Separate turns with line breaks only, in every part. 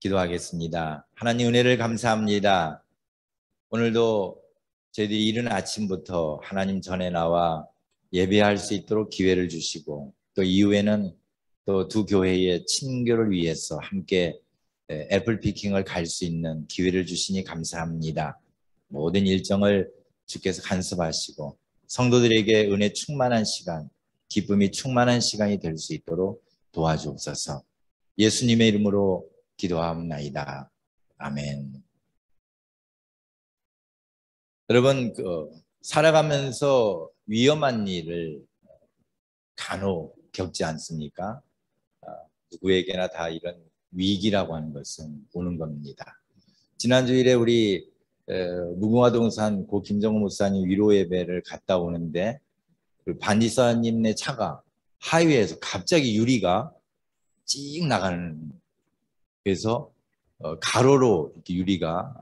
기도하겠습니다. 하나님 은혜를 감사합니다. 오늘도 저희들이 이른 아침부터 하나님 전에 나와 예배할 수 있도록 기회를 주시고 또 이후에는 또 두 교회의 친교를 위해서 함께 애플 피킹을 갈 수 있는 기회를 주시니 감사합니다. 모든 일정을 주께서 간섭하시고 성도들에게 은혜 충만한 시간, 기쁨이 충만한 시간이 될 수 있도록 도와주옵소서. 예수님의 이름으로 기도하옵나이다. 아멘. 여러분, 살아가면서 위험한 일을 간혹 겪지 않습니까? 누구에게나 다 이런 위기라고 하는 것은 오는 겁니다. 지난 주일에 우리 무궁화동산 고 김정우 목사님 위로 예배를 갔다 오는데 그 반지사님네 차가 하이웨이에서 갑자기 유리가 찍 나가는, 그래서 가로로 이렇게 유리가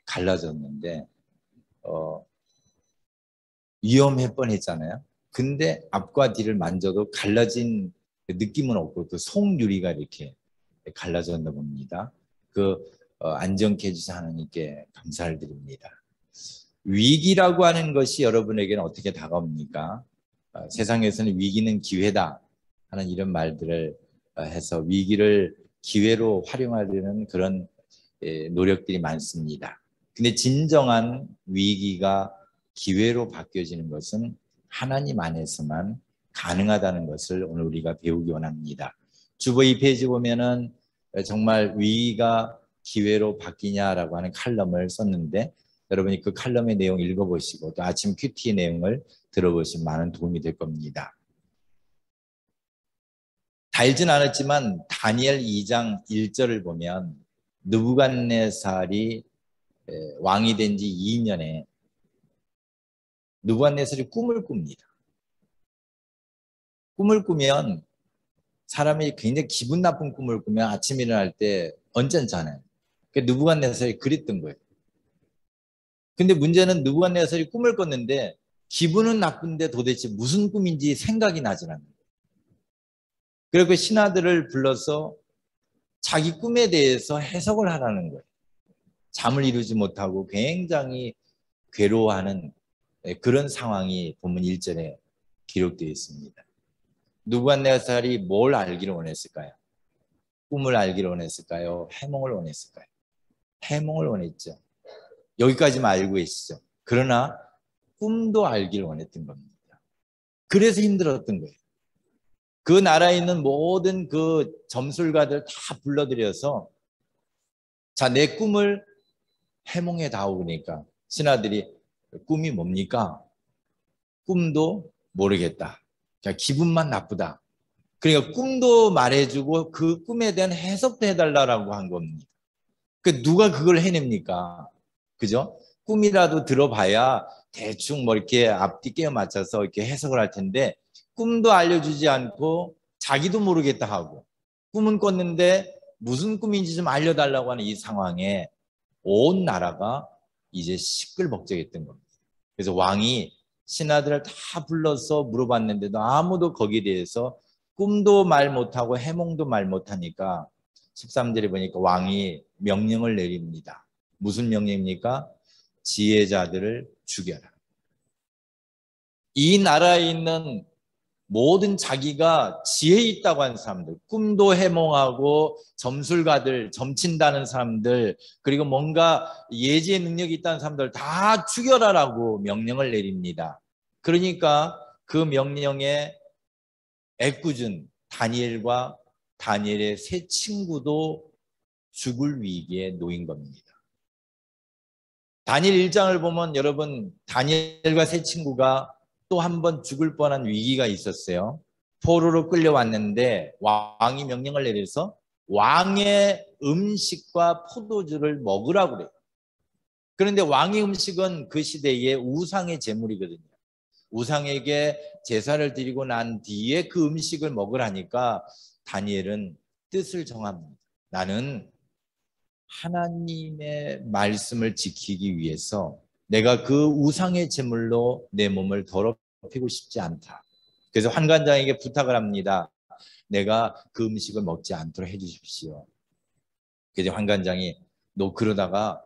갈라졌는데 위험해 뻔했잖아요. 근데 앞과 뒤를 만져도 갈라진 느낌은 없고 그 송유리가 이렇게 갈라졌나 봅니다. 안정케 해주신 하나님께 감사를 드립니다. 위기라고 하는 것이 여러분에게는 어떻게 다가옵니까? 세상에서는 위기는 기회다 하는 이런 말들을 해서 위기를 기회로 활용하려는 그런 노력들이 많습니다. 근데 진정한 위기가 기회로 바뀌어지는 것은 하나님 안에서만 가능하다는 것을 오늘 우리가 배우기 원합니다. 주보 2페이지 보면은 정말 위기가 기회로 바뀌냐라고 하는 칼럼을 썼는데 여러분이 그 칼럼의 내용 읽어보시고 또 아침 큐티 내용을 들어보시면 많은 도움이 될 겁니다. 달진 않았지만 다니엘 2장 1절을 보면 느부갓네살이 왕이 된 지 2년에 느부갓네살이 꿈을 꿉니다. 꿈을 꾸면 사람이 굉장히 기분 나쁜 꿈을 꾸면 아침에 일어날 때 언짢잖아요. 그러니까 느부갓네살이 그랬던 거예요. 근데 문제는 느부갓네살이 꿈을 꿨는데 기분은 나쁜데 도대체 무슨 꿈인지 생각이 나질 않는 거예요. 그리고 그 신하들을 불러서 자기 꿈에 대해서 해석을 하라는 거예요. 잠을 이루지 못하고 굉장히 괴로워하는 그런 상황이 본문 1절에 기록되어 있습니다. 느부갓네살이 뭘 알기를 원했을까요? 꿈을 알기를 원했을까요? 해몽을 원했을까요? 해몽을 원했죠. 여기까지만 알고 계시죠. 그러나 꿈도 알기를 원했던 겁니다. 그래서 힘들었던 거예요. 그 나라에 있는 모든 그 점술가들 다 불러들여서 자, 내 꿈을 해몽해 다오. 그러니까 신하들이 꿈이 뭡니까? 꿈도 모르겠다. 자, 기분만 나쁘다. 그러니까 꿈도 말해주고 그 꿈에 대한 해석도 해달라고 한 겁니다. 그 누가 그걸 해냅니까? 그죠? 꿈이라도 들어봐야 대충 뭐 이렇게 앞뒤 깨어 맞춰서 이렇게 해석을 할 텐데 꿈도 알려주지 않고 자기도 모르겠다 하고 꿈은 꿨는데 무슨 꿈인지 좀 알려달라고 하는 이 상황에 온 나라가 이제 시끌벅적했던 겁니다. 그래서 왕이 신하들을 다 불러서 물어봤는데도 아무도 거기에 대해서 꿈도 말 못하고 해몽도 말 못하니까 13절에 보니까 왕이 명령을 내립니다. 무슨 명령입니까? 지혜자들을 죽여라. 이 나라에 있는 모든 자기가 지혜 있다고 하는 사람들, 꿈도 해몽하고 점술가들, 점친다는 사람들, 그리고 뭔가 예지의 능력이 있다는 사람들 다 죽여라라고 명령을 내립니다. 그러니까 그 명령에 애꿎은 다니엘과 다니엘의 세 친구도 죽을 위기에 놓인 겁니다. 다니엘 1장을 보면 여러분 다니엘과 세 친구가 또 한 번 죽을 뻔한 위기가 있었어요. 포로로 끌려왔는데 왕이 명령을 내려서 왕의 음식과 포도주를 먹으라고 그래요. 그런데 왕의 음식은 그 시대의 우상의 제물이거든요. 우상에게 제사를 드리고 난 뒤에 그 음식을 먹으라니까 다니엘은 뜻을 정합니다. 나는 하나님의 말씀을 지키기 위해서 내가 그 우상의 제물로 내 몸을 더럽히고 싶지 않다. 그래서 환관장에게 부탁을 합니다. 내가 그 음식을 먹지 않도록 해주십시오. 그래서 환관장이 너 그러다가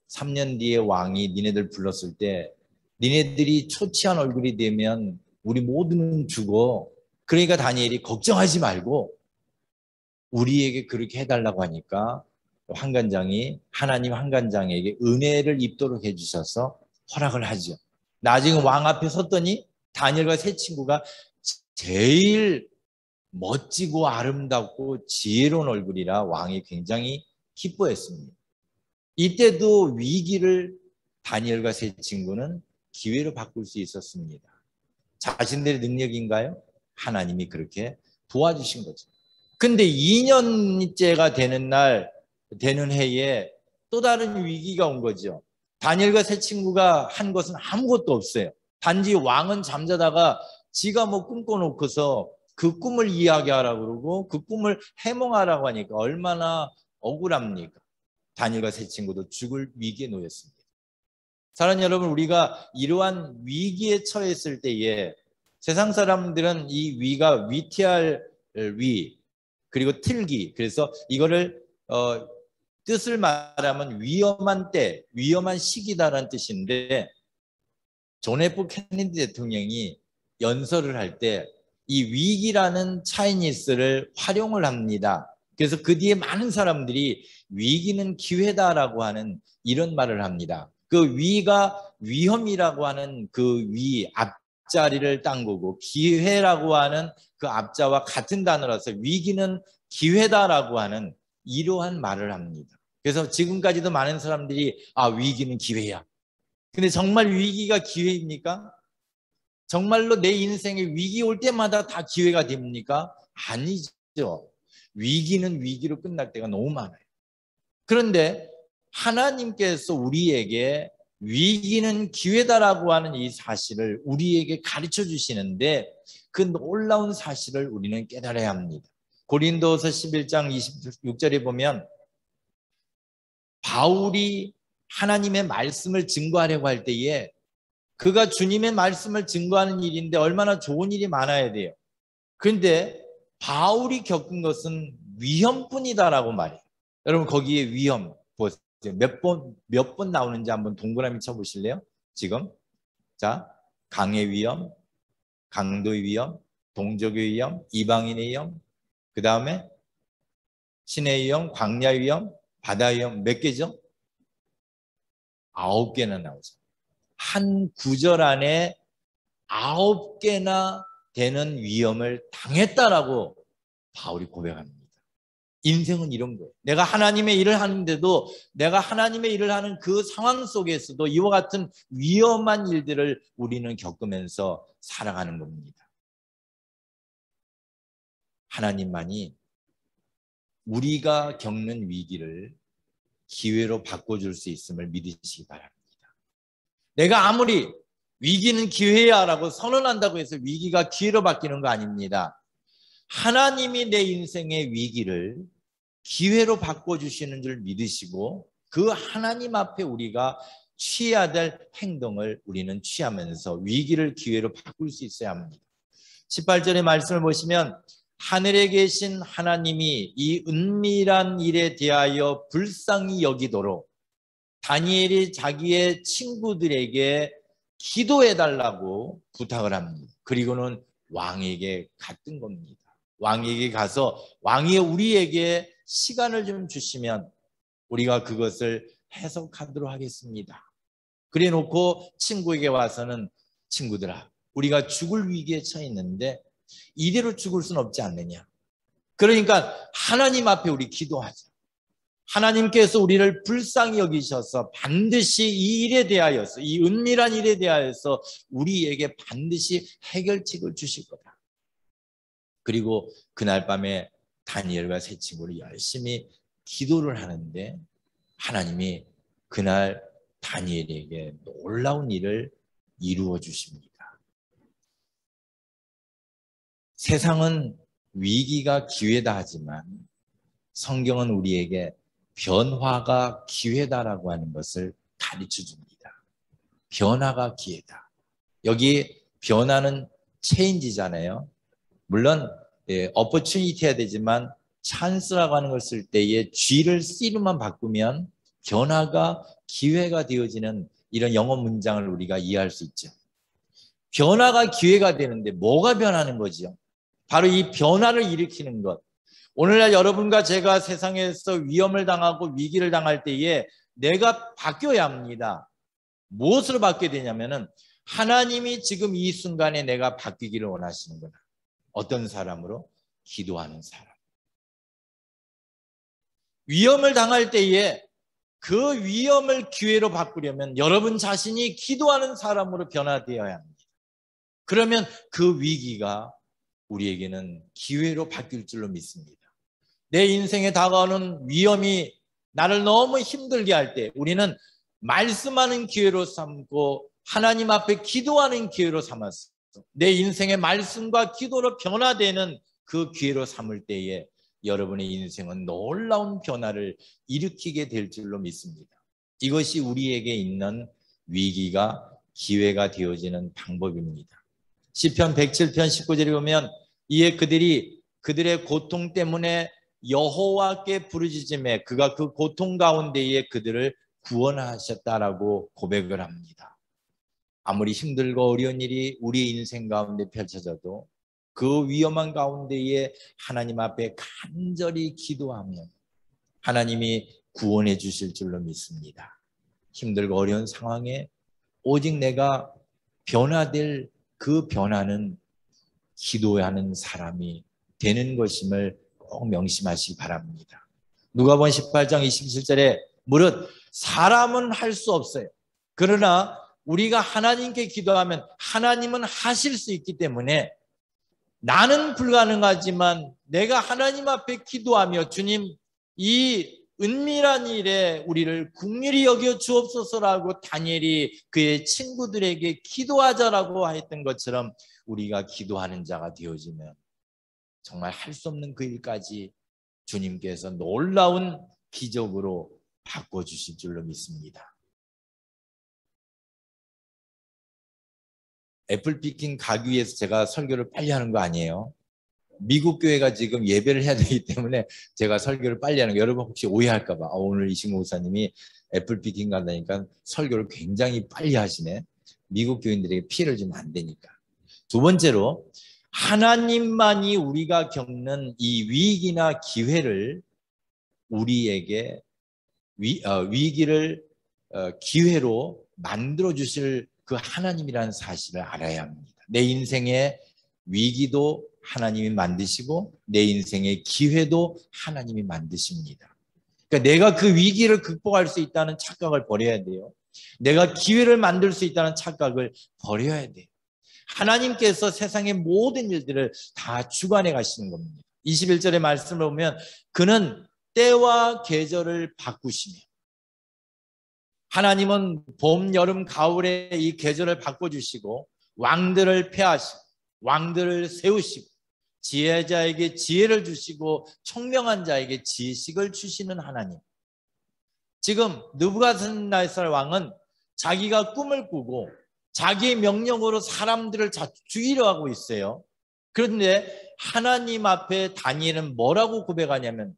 3년 뒤에 왕이 니네들 불렀을 때 니네들이 초췌한 얼굴이 되면 우리 모두는 죽어. 그러니까 다니엘이 걱정하지 말고 우리에게 그렇게 해달라고 하니까 환관장이 하나님 환관장에게 은혜를 입도록 해주셔서 허락을 하죠. 나중에 왕 앞에 섰더니 다니엘과 세 친구가 제일 멋지고 아름답고 지혜로운 얼굴이라 왕이 굉장히 기뻐했습니다. 이때도 위기를 다니엘과 세 친구는 기회로 바꿀 수 있었습니다. 자신들의 능력인가요? 하나님이 그렇게 도와주신 거죠. 근데 2년째가 되는 해에 또 다른 위기가 온 거죠. 다니엘과 세 친구가 한 것은 아무것도 없어요. 단지 왕은 잠자다가 지가 뭐 꿈꿔놓고서 그 꿈을 이야기하라고 그러고 그 꿈을 해몽하라고 하니까 얼마나 억울합니까? 다니엘과 세 친구도 죽을 위기에 놓였습니다. 사랑하는 여러분, 우리가 이러한 위기에 처했을 때에 세상 사람들은 이 위가 위태할 위, 그리고 틀기, 그래서 이거를 뜻을 말하면 위험한 때, 위험한 시기다라는 뜻인데 존 F 케네디 대통령이 연설을 할 때 이 위기라는 차이니스를 활용을 합니다. 그래서 그 뒤에 많은 사람들이 위기는 기회다라고 하는 이런 말을 합니다. 그 위가 위험이라고 하는 그 위 앞자리를 딴 거고 기회라고 하는 그 앞자와 같은 단어라서 위기는 기회다라고 하는 이러한 말을 합니다. 그래서 지금까지도 많은 사람들이 위기는 기회야. 근데 정말 위기가 기회입니까? 정말로 내 인생에 위기 올 때마다 다 기회가 됩니까? 아니죠. 위기는 위기로 끝날 때가 너무 많아요. 그런데 하나님께서 우리에게 위기는 기회다라고 하는 이 사실을 우리에게 가르쳐 주시는데 그 놀라운 사실을 우리는 깨달아야 합니다. 고린도서 11장 26절에 보면 바울이 하나님의 말씀을 증거하려고 할 때에 그가 주님의 말씀을 증거하는 일인데 얼마나 좋은 일이 많아야 돼요. 그런데 바울이 겪은 것은 위험뿐이다라고 말해요. 여러분 거기에 위험 보세요. 몇 번 나오는지 한번 동그라미 쳐보실래요? 지금 자, 강의 위험, 강도의 위험, 동족의 위험, 이방인의 위험, 그 다음에 신의 위험, 광야의 위험, 바다의 위험 몇 개죠? 9개나 나오죠. 한 구절 안에 9개나 되는 위험을 당했다라고 바울이 고백합니다. 인생은 이런 거예요. 내가 하나님의 일을 하는데도 내가 하나님의 일을 하는 그 상황 속에서도 이와 같은 위험한 일들을 우리는 겪으면서 살아가는 겁니다. 하나님만이 우리가 겪는 위기를 기회로 바꿔줄 수 있음을 믿으시기 바랍니다. 내가 아무리 위기는 기회야 라고 선언한다고 해서 위기가 기회로 바뀌는 거 아닙니다. 하나님이 내 인생의 위기를 기회로 바꿔주시는 줄 믿으시고 그 하나님 앞에 우리가 취해야 될 행동을 우리는 취하면서 위기를 기회로 바꿀 수 있어야 합니다. 18절의 말씀을 보시면 하늘에 계신 하나님이 이 은밀한 일에 대하여 불쌍히 여기도록 다니엘이 자기의 친구들에게 기도해달라고 부탁을 합니다. 그리고는 왕에게 갔던 겁니다. 왕에게 가서 왕이 우리에게 시간을 좀 주시면 우리가 그것을 해석하도록 하겠습니다. 그래 놓고 친구에게 와서는 친구들아, 우리가 죽을 위기에 처해 있는데 이대로 죽을 수는 없지 않느냐. 그러니까 하나님 앞에 우리 기도하자. 하나님께서 우리를 불쌍히 여기셔서 반드시 이 일에 대하여서 이 은밀한 일에 대하여서 우리에게 반드시 해결책을 주실 거다. 그리고 그날 밤에 다니엘과 세 친구를 열심히 기도를 하는데 하나님이 그날 다니엘에게 놀라운 일을 이루어 주십니다. 세상은 위기가 기회다 하지만 성경은 우리에게 변화가 기회다라고 하는 것을 가르쳐 줍니다. 변화가 기회다. 여기 변화는 체인지잖아요. 물론 opportunity 해야 되지만 찬스라고 하는 걸 쓸 때에 G를 C로만 바꾸면 변화가 기회가 되어지는 이런 영어 문장을 우리가 이해할 수 있죠. 변화가 기회가 되는데 뭐가 변하는 거죠? 바로 이 변화를 일으키는 것. 오늘날 여러분과 제가 세상에서 위험을 당하고 위기를 당할 때에 내가 바뀌어야 합니다. 무엇으로 바뀌어야 되냐면은 하나님이 지금 이 순간에 내가 바뀌기를 원하시는구나. 어떤 사람으로? 기도하는 사람. 위험을 당할 때에 그 위험을 기회로 바꾸려면 여러분 자신이 기도하는 사람으로 변화되어야 합니다. 그러면 그 위기가 우리에게는 기회로 바뀔 줄로 믿습니다. 내 인생에 다가오는 위험이 나를 너무 힘들게 할 때 우리는 말씀하는 기회로 삼고 하나님 앞에 기도하는 기회로 삼았어. 내 인생의 말씀과 기도로 변화되는 그 기회로 삼을 때에 여러분의 인생은 놀라운 변화를 일으키게 될 줄로 믿습니다. 이것이 우리에게 있는 위기가 기회가 되어지는 방법입니다. 시편 107편 19절에 보면 이에 그들이 그들의 고통 때문에 여호와께 부르짖음에 그가 그 고통 가운데에 그들을 구원하셨다라고 고백을 합니다. 아무리 힘들고 어려운 일이 우리 인생 가운데 펼쳐져도 그 위험한 가운데에 하나님 앞에 간절히 기도하면 하나님이 구원해 주실 줄로 믿습니다. 힘들고 어려운 상황에 오직 내가 변화될 그 변화는 기도하는 사람이 되는 것임을 꼭 명심하시기 바랍니다. 누가복음 18장 27절에 무릇 사람은 할 수 없어요. 그러나 우리가 하나님께 기도하면 하나님은 하실 수 있기 때문에 나는 불가능하지만 내가 하나님 앞에 기도하며 주님 이 은밀한 일에 우리를 긍휼히 여겨 주옵소서라고 다니엘이 그의 친구들에게 기도하자라고 했던 것처럼 우리가 기도하는 자가 되어지면 정말 할 수 없는 그 일까지 주님께서 놀라운 기적으로 바꿔주실 줄로 믿습니다. 애플피킹 가기 위해서 제가 설교를 빨리 하는 거 아니에요. 미국 교회가 지금 예배를 해야 되기 때문에 제가 설교를 빨리 하는 거 여러분 혹시 오해할까 봐 오늘 이신구 목사님이 애플피킹 간다니까 설교를 굉장히 빨리 하시네. 미국 교인들에게 피해를 주면 안 되니까. 두 번째로 하나님만이 우리가 겪는 이 위기나 기회를 우리에게 위기를 기회로 만들어 주실 그 하나님이라는 사실을 알아야 합니다. 내 인생의 위기도 하나님이 만드시고 내 인생의 기회도 하나님이 만드십니다. 그러니까 내가 그 위기를 극복할 수 있다는 착각을 버려야 돼요. 내가 기회를 만들 수 있다는 착각을 버려야 돼요. 하나님께서 세상의 모든 일들을 다 주관해 가시는 겁니다. 21절의 말씀을 보면 그는 때와 계절을 바꾸시며 하나님은 봄, 여름, 가을에 이 계절을 바꿔주시고 왕들을 폐하시고 왕들을 세우시고 지혜자에게 지혜를 주시고 총명한 자에게 지식을 주시는 하나님. 지금 느부갓네살 왕은 자기가 꿈을 꾸고 자기의 명령으로 사람들을 죽이려 하고 있어요. 그런데 하나님 앞에 다니엘은 뭐라고 고백하냐면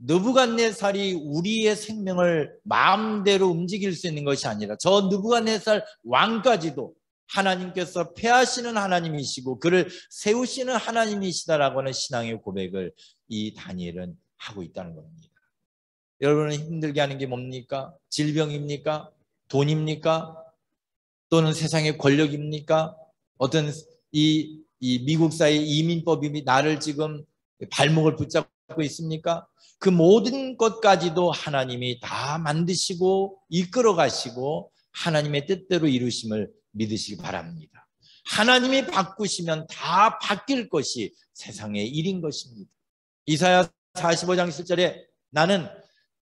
느부갓네살이 우리의 생명을 마음대로 움직일 수 있는 것이 아니라 저 느부갓네살 왕까지도 하나님께서 폐하시는 하나님이시고 그를 세우시는 하나님이시다라고 하는 신앙의 고백을 이 다니엘은 하고 있다는 겁니다. 여러분은 힘들게 하는 게 뭡니까? 질병입니까? 돈입니까? 또는 세상의 권력입니까? 어떤 이 미국사의 이민법이 나를 지금 발목을 붙잡고 있습니까? 그 모든 것까지도 하나님이 다 만드시고 이끌어 가시고 하나님의 뜻대로 이루심을 믿으시기 바랍니다. 하나님이 바꾸시면 다 바뀔 것이 세상의 일인 것입니다. 이사야 45장 7절에 나는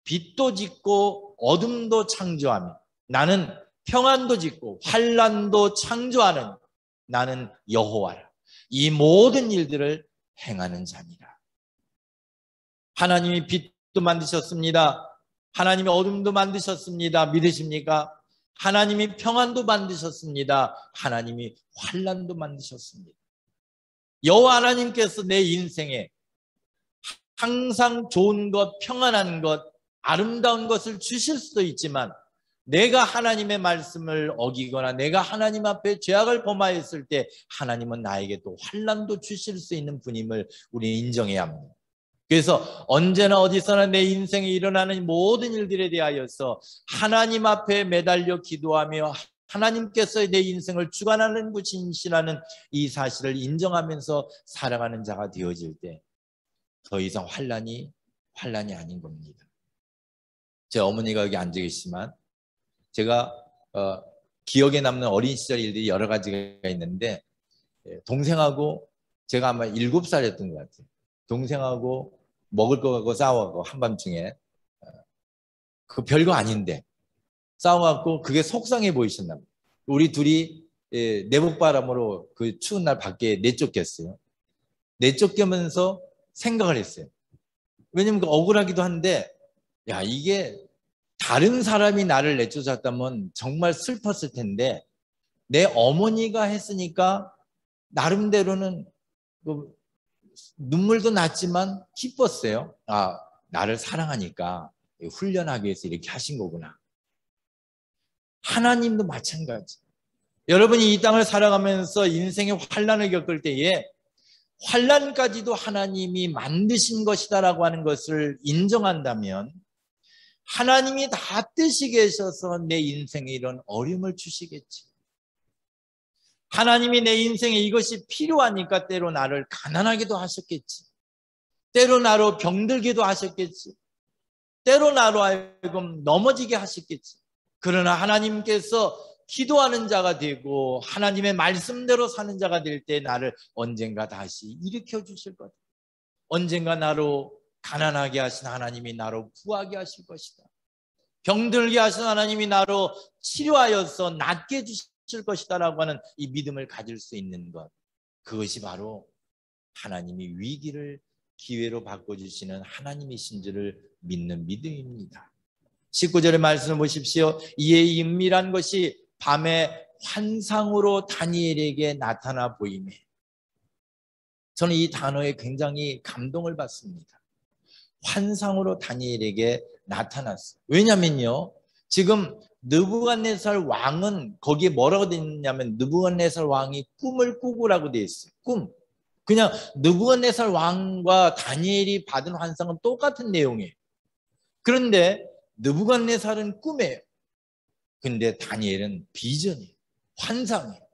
빛도 짓고 어둠도 창조하며 나는 평안도 짓고 환난도 창조하는 나는 여호와라. 이 모든 일들을 행하는 자니라. 하나님이 빛도 만드셨습니다. 하나님이 어둠도 만드셨습니다. 믿으십니까? 하나님이 평안도 만드셨습니다. 하나님이 환난도 만드셨습니다. 여호와 하나님께서 내 인생에 항상 좋은 것, 평안한 것, 아름다운 것을 주실 수도 있지만 내가 하나님의 말씀을 어기거나 내가 하나님 앞에 죄악을 범하였을 때 하나님은 나에게 또 환난도 주실 수 있는 분임을 우리는 인정해야 합니다. 그래서 언제나 어디서나 내 인생에 일어나는 모든 일들에 대하여서 하나님 앞에 매달려 기도하며 하나님께서 내 인생을 주관하는 분이시라는 이 사실을 인정하면서 살아가는 자가 되어질 때 더 이상 환난이 아닌 겁니다. 제 어머니가 여기 앉아 계시지만 제가 기억에 남는 어린 시절 일들이 여러 가지가 있는데 동생하고 제가 아마 7살이었던 것 같아요. 동생하고 먹을 거 갖고 싸워가고 한밤중에 그 별거 아닌데 싸워갖고 그게 속상해 보이셨나 봐요. 우리 둘이 내복바람으로 그 추운 날 밖에 내쫓겼어요. 내쫓기면서 생각을 했어요. 왜냐면 억울하기도 한데 야 이게 다른 사람이 나를 내쫓았다면 정말 슬펐을 텐데 내 어머니가 했으니까 나름대로는 눈물도 났지만 기뻤어요. 아, 나를 사랑하니까 훈련하기 위해서 이렇게 하신 거구나. 하나님도 마찬가지. 여러분이 이 땅을 살아가면서 인생의 환난을 겪을 때에 환난까지도 하나님이 만드신 것이다라고 하는 것을 인정한다면 하나님이 다 뜻이 계셔서 내 인생에 이런 어려움을 주시겠지. 하나님이 내 인생에 이것이 필요하니까 때로 나를 가난하게도 하셨겠지. 때로 나로 병들기도 하셨겠지. 때로 나로 하여금 넘어지게 하셨겠지. 그러나 하나님께서 기도하는 자가 되고 하나님의 말씀대로 사는 자가 될 때 나를 언젠가 다시 일으켜 주실 거다. 언젠가 나로 가난하게 하신 하나님이 나로 부하게 하실 것이다. 병들게 하신 하나님이 나로 치료하여서 낫게 해주실 것이다 라고 하는 이 믿음을 가질 수 있는 것, 그것이 바로 하나님이 위기를 기회로 바꿔주시는 하나님이신 줄을 믿는 믿음입니다. 19절의 말씀을 보십시오. 이에 이 은밀한 것이 밤에 환상으로 다니엘에게 나타나 보이매. 저는 이 단어에 굉장히 감동을 받습니다. 환상으로 다니엘에게 나타났어요. 왜냐면요, 지금 느부갓네살 왕은 거기에 뭐라고 되어 있냐면 느부갓네살 왕이 꿈을 꾸고라고 되어 있어요. 꿈. 그냥 느부갓네살 왕과 다니엘이 받은 환상은 똑같은 내용이에요. 그런데 느부갓네살은 꿈이에요. 근데 다니엘은 비전이에요. 환상이에요.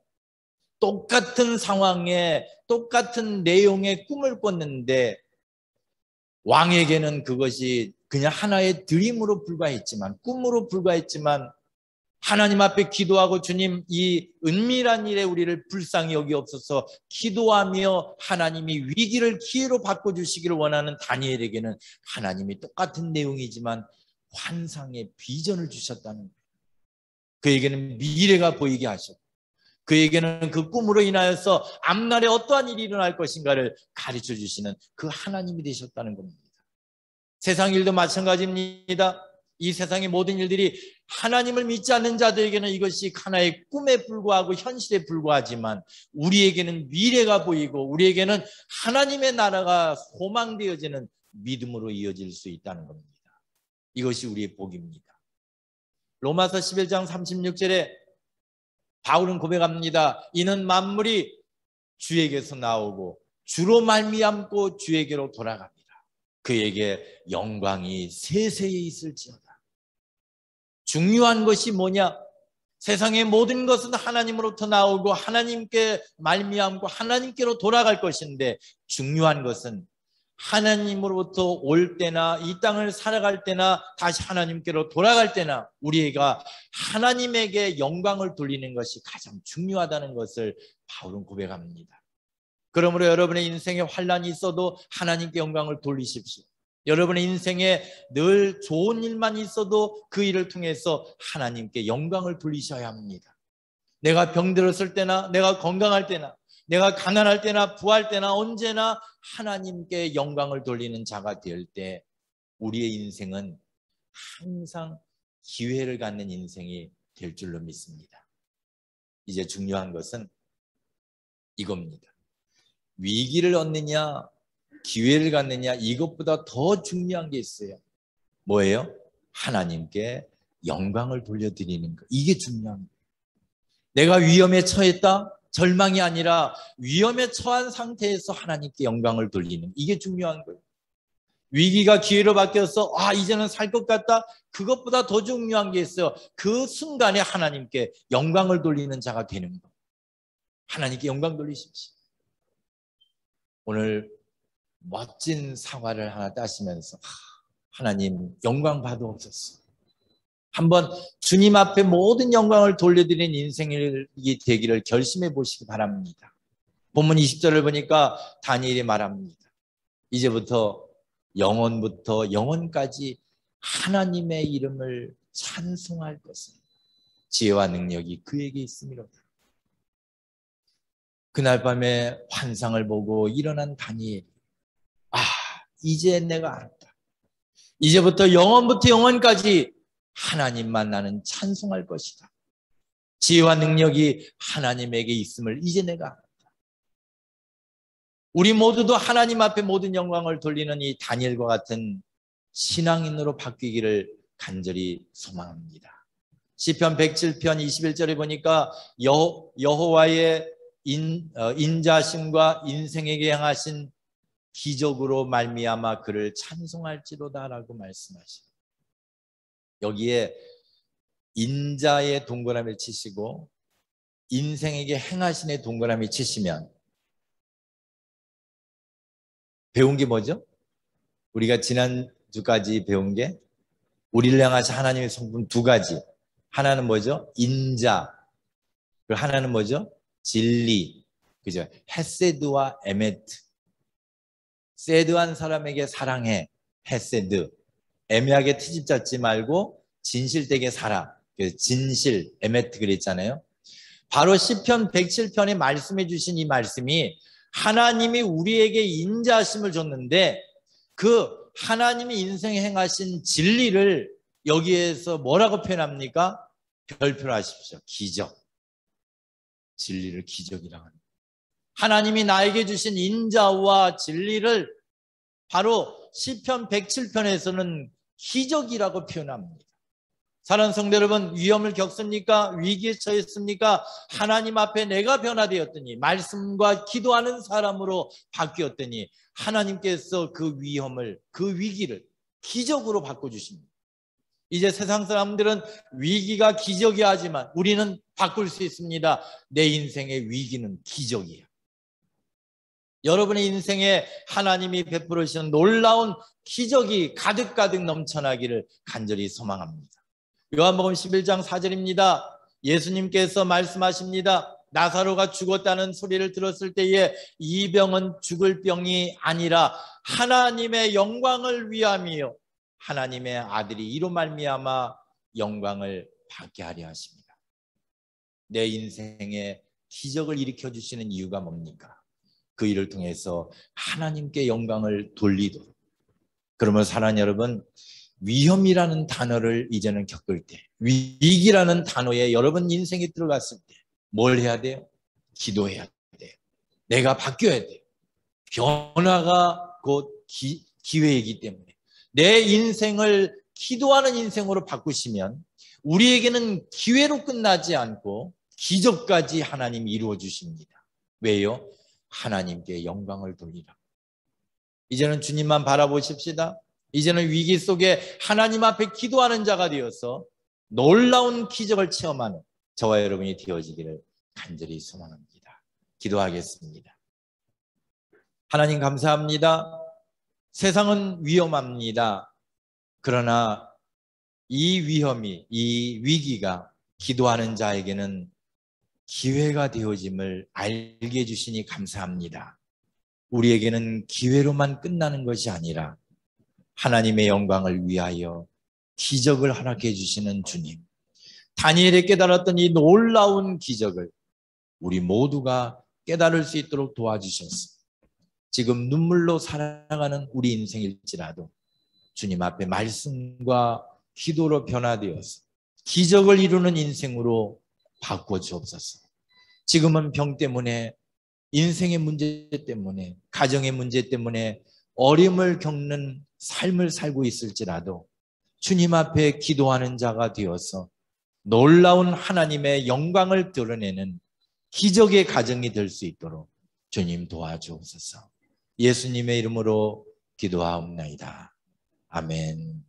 똑같은 상황에 똑같은 내용의 꿈을 꿨는데 왕에게는 그것이 그냥 하나의 드림으로 불과했지만, 꿈으로 불과했지만 하나님 앞에 기도하고 주님 이 은밀한 일에 우리를 불쌍히 여기옵소서 기도하며 하나님이 위기를 기회로 바꿔주시기를 원하는 다니엘에게는 하나님이 똑같은 내용이지만 환상의 비전을 주셨다는 거예요. 그에게는 미래가 보이게 하셨고 그에게는 그 꿈으로 인하여서 앞날에 어떠한 일이 일어날 것인가를 가르쳐 주시는 그 하나님이 되셨다는 겁니다. 세상 일도 마찬가지입니다. 이 세상의 모든 일들이 하나님을 믿지 않는 자들에게는 이것이 하나의 꿈에 불과하고 현실에 불과하지만 우리에게는 미래가 보이고 우리에게는 하나님의 나라가 소망되어지는 믿음으로 이어질 수 있다는 겁니다. 이것이 우리의 복입니다. 로마서 11장 36절에 바울은 고백합니다. 이는 만물이 주에게서 나오고 주로 말미암고 주에게로 돌아갑니다. 그에게 영광이 세세히 있을지어다. 중요한 것이 뭐냐? 세상의 모든 것은 하나님으로부터 나오고 하나님께 말미암고 하나님께로 돌아갈 것인데 중요한 것은 하나님으로부터 올 때나 이 땅을 살아갈 때나 다시 하나님께로 돌아갈 때나 우리가 하나님에게 영광을 돌리는 것이 가장 중요하다는 것을 바울은 고백합니다. 그러므로 여러분의 인생에 환난이 있어도 하나님께 영광을 돌리십시오. 여러분의 인생에 늘 좋은 일만 있어도 그 일을 통해서 하나님께 영광을 돌리셔야 합니다. 내가 병들었을 때나 내가 건강할 때나 내가 가난할 때나 부할 때나 언제나 하나님께 영광을 돌리는 자가 될 때 우리의 인생은 항상 기회를 갖는 인생이 될 줄로 믿습니다. 이제 중요한 것은 이겁니다. 위기를 얻느냐 기회를 갖느냐, 이것보다 더 중요한 게 있어요. 뭐예요? 하나님께 영광을 돌려드리는 거. 이게 중요한 거예요. 내가 위험에 처했다? 절망이 아니라 위험에 처한 상태에서 하나님께 영광을 돌리는, 이게 중요한 거예요. 위기가 기회로 바뀌어서 이제는 살 것 같다? 그것보다 더 중요한 게 있어요. 그 순간에 하나님께 영광을 돌리는 자가 되는 거. 하나님께 영광 돌리십시오. 오늘 멋진 사과를 하나 따시면서 하나님 영광 받으옵소서. 한번 주님 앞에 모든 영광을 돌려드리는 인생이 되기를 결심해 보시기 바랍니다. 본문 20절을 보니까 다니엘이 말합니다. 이제부터 영원부터 영원까지 하나님의 이름을 찬송할 것은 지혜와 능력이 그에게 있음이로다. 그날 밤에 환상을 보고 일어난 다니엘이 이제 내가 알았다. 이제부터 영원부터 영원까지 하나님만 나는 찬송할 것이다. 지혜와 능력이 하나님에게 있음을 이제 내가 알았다. 우리 모두도 하나님 앞에 모든 영광을 돌리는 이 다니엘과 같은 신앙인으로 바뀌기를 간절히 소망합니다. 시편 107편 21절에 보니까 여호와의 인자심과 인생에게 행하신 기적으로 말미암아 그를 찬송할지로다라고 말씀하십니다. 여기에 인자의 동그라미를 치시고 인생에게 행하신의 동그라미 치시면 배운 게 뭐죠? 우리가 지난주까지 배운 게 우리를 향하신 하나님의 성품 두 가지. 하나는 뭐죠? 인자. 그리고 하나는 뭐죠? 진리. 그죠? 헤세드와 에메트. 세드한 사람에게 사랑해. 헤세드. 애매하게 트집 잡지 말고 진실되게 살아. 그래서 진실, 에메트 그랬잖아요. 바로 시편 107편에 말씀해 주신 이 말씀이 하나님이 우리에게 인자하심을 줬는데 그 하나님이 인생에 행하신 진리를 여기에서 뭐라고 표현합니까? 별표를 하십시오. 기적. 진리를 기적이라고 합니다. 하나님이 나에게 주신 인자와 진리를 바로 시편 107편에서는 기적이라고 표현합니다. 사랑하는 성도 여러분, 위험을 겪습니까? 위기에 처했습니까? 하나님 앞에 내가 변화되었더니 말씀과 기도하는 사람으로 바뀌었더니 하나님께서 그 위험을, 그 위기를 기적으로 바꿔주십니다. 이제 세상 사람들은 위기가 기적이야 하지만 우리는 바꿀 수 있습니다. 내 인생의 위기는 기적이야. 여러분의 인생에 하나님이 베풀으시는 놀라운 기적이 가득가득 넘쳐나기를 간절히 소망합니다. 요한복음 11장 4절입니다. 예수님께서 말씀하십니다. 나사로가 죽었다는 소리를 들었을 때에 이 병은 죽을 병이 아니라 하나님의 영광을 위함이요 하나님의 아들이 이로 말미암아 영광을 받게 하려 하십니다. 내 인생에 기적을 일으켜 주시는 이유가 뭡니까? 그 일을 통해서 하나님께 영광을 돌리도록. 그러면 사랑하는 여러분, 위험이라는 단어를 이제는 겪을 때, 위기라는 단어에 여러분 인생에 들어갔을 때 뭘 해야 돼요? 기도해야 돼요. 내가 바뀌어야 돼요. 변화가 곧 기회이기 때문에 내 인생을 기도하는 인생으로 바꾸시면 우리에게는 기회로 끝나지 않고 기적까지 하나님이 이루어 주십니다. 왜요? 하나님께 영광을 돌리라. 이제는 주님만 바라보십시다. 이제는 위기 속에 하나님 앞에 기도하는 자가 되어서 놀라운 기적을 체험하는 저와 여러분이 되어지기를 간절히 소망합니다. 기도하겠습니다. 하나님 감사합니다. 세상은 위험합니다. 그러나 이 위험이, 이 위기가 기도하는 자에게는 기회가 되어짐을 알게 해주시니 감사합니다. 우리에게는 기회로만 끝나는 것이 아니라 하나님의 영광을 위하여 기적을 허락해 주시는 주님, 다니엘이 깨달았던 이 놀라운 기적을 우리 모두가 깨달을 수 있도록 도와주셔서 지금 눈물로 살아가는 우리 인생일지라도 주님 앞에 말씀과 기도로 변화되어서 기적을 이루는 인생으로 바꿔 주옵소서. 지금은 병 때문에, 인생의 문제 때문에, 가정의 문제 때문에 어려움을 겪는 삶을 살고 있을지라도 주님 앞에 기도하는 자가 되어서 놀라운 하나님의 영광을 드러내는 기적의 가정이 될 수 있도록 주님 도와주옵소서. 예수님의 이름으로 기도하옵나이다. 아멘.